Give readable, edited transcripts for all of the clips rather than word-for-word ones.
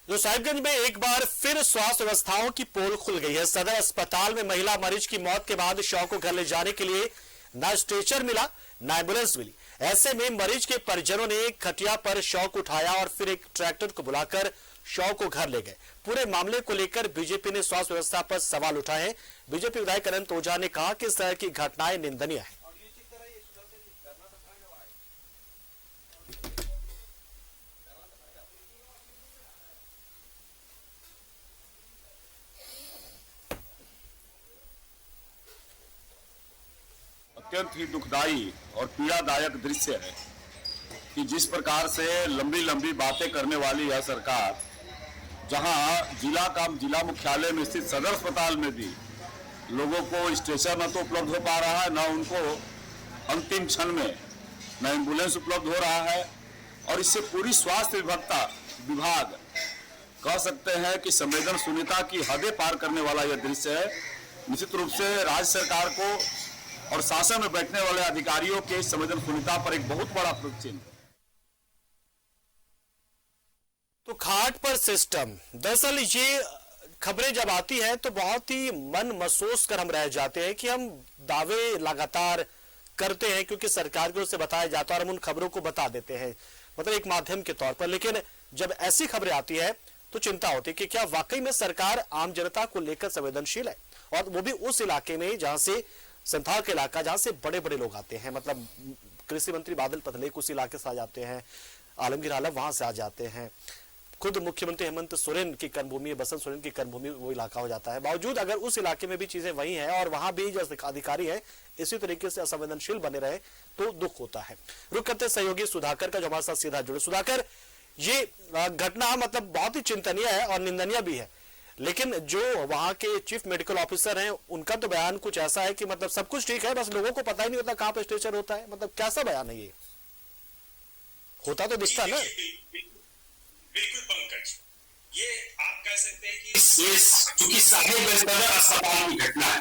तो साहिबगंज में एक बार फिर स्वास्थ्य व्यवस्थाओं की पोल खुल गई है। सदर अस्पताल में महिला मरीज की मौत के बाद शव को घर ले जाने के लिए न स्ट्रेचर मिला न एम्बुलेंस मिली। ऐसे में मरीज के परिजनों ने खटिया पर शव को उठाया और फिर एक ट्रैक्टर को बुलाकर शव को घर ले गए। पूरे मामले को लेकर बीजेपी ने स्वास्थ्य व्यवस्था पर सवाल उठाए हैं। बीजेपी विधायक अनंत ओझा ने कहा कि इस तरह की घटनाएं निंदनीय है। अत्यंत ही दुखदायी और पीड़ादायक दृश्य है कि जिस प्रकार से लंबी लंबी बातें करने वाली यह सरकार, जहां जिला मुख्यालय में स्थित सदर अस्पताल में भी लोगों को स्ट्रेचर न तो उपलब्ध हो पा रहा है, न उनको अंतिम क्षण में न एम्बुलेंस उपलब्ध हो रहा है। और इससे पूरी स्वास्थ्य विभाग कह सकते हैं कि संवेदनशीलता की हदें पार करने वाला यह दृश्य है। निश्चित रूप से राज्य सरकार को और शासन में बैठने वाले अधिकारियों के संवेदनशीलता पर एक बहुत बड़ा प्रश्न चिन्ह है। तो खाट पर सिस्टम, दरअसल ये खबरें जब आती हैं तो बहुत ही मन महसूस कर हम रह जाते हैं कि हम दावे लगातार करते हैं क्योंकि सरकार की ओर से बताया जाता है और हम उन खबरों को बता देते हैं, मतलब एक माध्यम के तौर पर। लेकिन जब ऐसी खबरें आती है तो चिंता होती है कि क्या वाकई में सरकार आम जनता को लेकर संवेदनशील है, और वो भी उस इलाके में जहां से संथाल का इलाका, जहां से बड़े बड़े लोग आते हैं। मतलब कृषि मंत्री बादल पत्रलेख उस इलाके से आ जाते हैं, आलमगीर आलम वहां से आ जाते हैं, खुद मुख्यमंत्री हेमंत सोरेन की कर्मभूमि, बसंत सोरेन की कर्मभूमि वो इलाका हो जाता है। बावजूद अगर उस इलाके में भी चीजें वही हैं और वहां भी जो अधिकारी है इसी तरीके से असंवेदनशील बने रहे तो दुख होता है। रुक करते सहयोगी सुधाकर का जो हमारे साथ सीधा जुड़े। सुधाकर, ये घटना मतलब बहुत ही चिंतनीय है और निंदनीय भी है, लेकिन जो वहां के चीफ मेडिकल ऑफिसर हैं उनका तो बयान कुछ ऐसा है कि मतलब सब कुछ ठीक है, बस लोगों को पता ही नहीं होता कहां पे स्ट्रेचर होता है। मतलब कैसा बयान है ये? होता तो दिखता ना। बिल्कुल पंकज, ये आप कह सकते हैं कि ये चूंकि साहिबगंज सदर अस्पताल की घटना है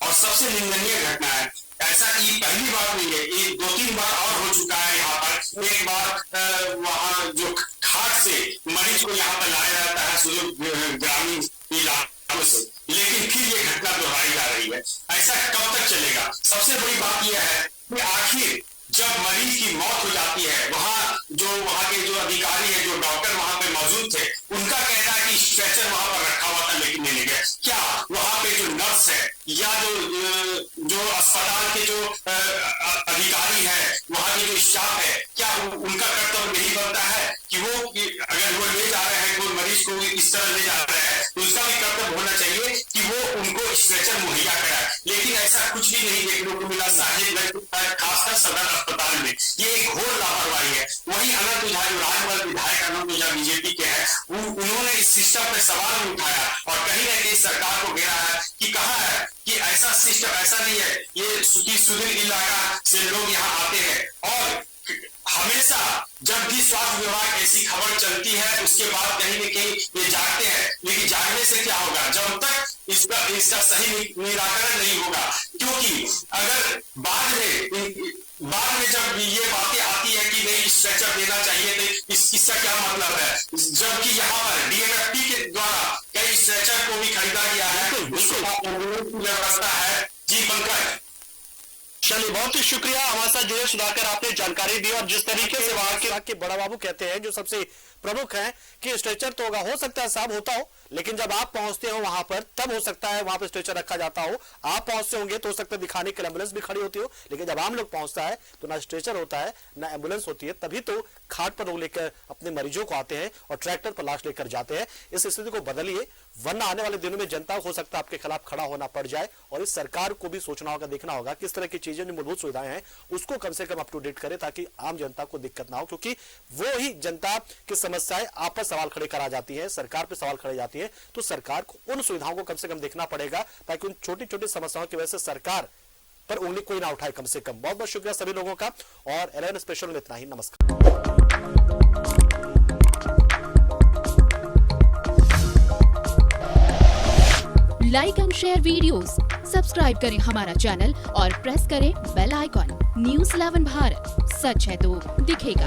और सबसे निंदनीय घटना है। ऐसा ये पहली बार नहीं है, ये 2-3 बार और हो चुका है। यहाँ पर एक बार वहाँ जो खाट से मरीज को यहाँ पर लाया जाता है ग्रामीण इलाकों से, लेकिन फिर ये घटना दोहराई जा रही है। ऐसा कब तक चलेगा? सबसे बड़ी बात यह है कि आखिर जब मरीज की मौत हो जाती है, वहाँ के जो अधिकारी है, जो डॉक्टर वहां पे मौजूद थे, उनका कहना है कि स्ट्रेचर वहां पर रखा हुआ था लेकिन नहीं ले गए। क्या वहां पे जो नर्स है या जो अस्पताल के जो अधिकारी है, वहां के जो स्टाफ है, क्या उनका कर्तव्य नहीं बनता है कि वो अगर वो ले जा रहे हैं कोई मरीज को इस तरह ले जा रहे हैं तो उसका भी कर्तव्य होना चाहिए कि वो उनको स्ट्रेचर मुहैया कराए। लेकिन ऐसा कुछ भी नहीं देखने को मिला साहिबगंज खासकर सदर अस्पताल में। ये एक घोर लापरवाही है। वहीं अनंत ओझा जो राजभर विधायक अनंत ओझा बीजेपी के हैं, उन्होंने इस सिस्टम पर सवाल उठाया और कहीं ना कहीं सरकार को घेरा है कि कहा है कि ऐसा सिस्टम ऐसा नहीं है, ये सुदूर इलाका से लोग यहाँ आते हैं और हमेशा जब भी स्वास्थ्य विभाग ऐसी खबर चलती है उसके बाद कहीं न कहीं ये जागते हैं। लेकिन जागने से क्या होगा जब तक इसका सही निराकरण नहीं होगा? क्योंकि अगर बाद में जब ये बातें आती है कि नहीं स्ट्रेचर देना चाहिए तो इसका क्या मतलब है? जबकि यहाँ पर डीएमएफटी के द्वारा कई स्ट्रेचर को भी खरीदा गया है, उसके बाद एम्बुलेंस की व्यवस्था है। जी पंकज, चलिए बहुत ही शुक्रिया हमारे साथ जुड़े सुधाकर, आपने जानकारी दी। और जिस तरीके से वहां के बड़ा बाबू कहते हैं जो सबसे प्रमुख है कि स्ट्रेचर तो होगा, हो सकता है साहब होता हो, लेकिन जब आप पहुंचते हो वहां पर तब हो सकता है वहां पर स्ट्रेचर रखा जाता हो। आप पहुंचते होंगे तो हो सकता है दिखाने के लिए एम्बुलेंस भी खड़ी होती हो, लेकिन जब आम लोग पहुंचता है तो ना स्ट्रेचर होता है ना एम्बुलेंस होती है। तभी तो खाट पर लोग लेकर अपने मरीजों को आते हैं और ट्रैक्टर पर लाश लेकर जाते हैं। इस स्थिति को बदलिए, वरना आने वाले दिनों में जनता हो सकता है आपके खिलाफ खड़ा होना पड़ जाए। और इस सरकार को भी सोचना होगा, देखना होगा किस तरह की चीजें जो मूलभूत सुविधाएं हैं उसको कम से कम अप टू डेट करे ताकि आम जनता को दिक्कत ना हो, क्योंकि वो ही जनता की समस्याएं आप पर सवाल खड़े करा जाती है, सरकार पर सवाल खड़े जाती है। तो सरकार को उन सुविधाओं को कम से कम देखना पड़ेगा ताकि उन छोटी छोटी समस्याओं की वजह से सरकार पर उंगली कोई ना उठाए कम से कम। बहुत बहुत शुक्रिया सभी लोगों का, और 11 स्पेशल में इतना ही। नमस्कार। Like and share videos, subscribe करें हमारा चैनल और प्रेस करें बेल आइकॉन। न्यूज़ 11 भारत, सच है तो दिखेगा।